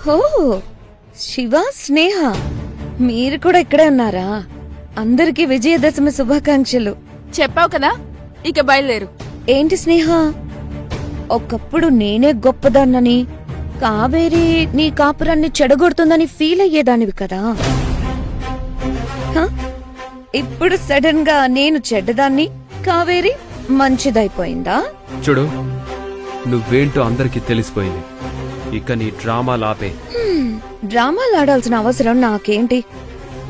హో, శివ, స్నేహ మీరు కూడా ఇక్కడే ఉన్నారా? అందరికీ విజయదశమి శుభాకాంక్షలు. చెప్పావు కదా, ఇక బయలుదేరు. ఏంటి స్నేహ, ఒకప్పుడు నేనే గొప్పదాన్నని, కావేరి నీ కాపురాన్ని చెడగొడుతుందని ఫీల్ అయ్యేదానివి కదా. ఇప్పుడు సడన్ గా నేను చెడ్డదాన్ని, కావేరి మంచిదైపోయిందా? చూడు, నువ్వేంటో అందరికీ తెలిసిపోయింది. ఇక నీ డ్రామాలాపే. డ్రామాలాడాల్సిన అవసరం నాకేంటి?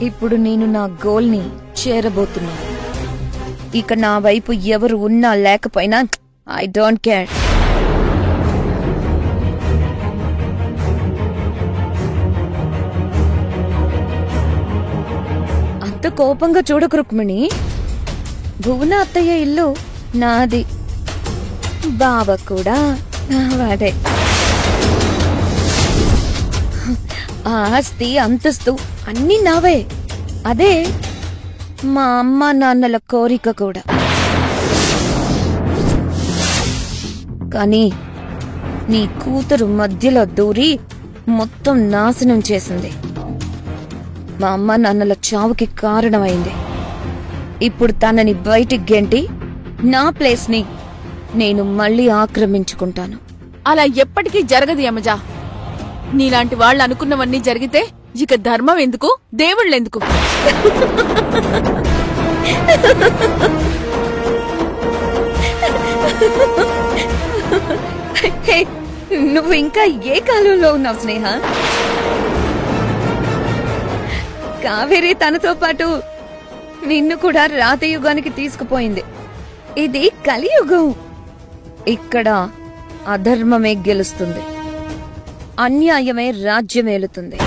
ఇప్పుడు నేను నా గోల్ ని చేరబోతున్నా. ఇక నా వైపు ఎవరు ఉన్నా లేకపోయినా ఐ డోంట్ కేర్. అంత కోపంగా చూడకు రుక్మిణి. భువన అత్తయ్య ఇల్లు నాది, బావ కూడా నావాడే. ఆస్తి అంతస్తు అన్నీ నావే. అదే మా అమ్మ నాన్నల కోరిక కూడా. కానీ నీ కూతురు మధ్యలో దూరి మొత్తం నాశనం చేసింది. మా అమ్మ నాన్నల చావుకి కారణమైంది. ఇప్పుడు తనని బయటికి గెంటి నా ప్లేస్ ని నేను మళ్ళీ ఆక్రమించుకుంటాను. అలా ఎప్పటికీ జరగదు యమజ. నీలాంటి వాళ్ళు అనుకున్నవన్నీ జరిగితే ఇక ధర్మం ఎందుకు, దేవుళ్ళెందుకు? నువ్వు ఇంకా ఏ కాలంలో ఉన్నావు స్నేహ? కావేరి తనతో పాటు నిన్ను కూడా రాతయుగానికి తీసుకుపోయింది. ఇది కలియుగం. ఇక్కడ అధర్మమే గెలుస్తుంది, అన్యాయమే రాజ్యమేలుతుంది.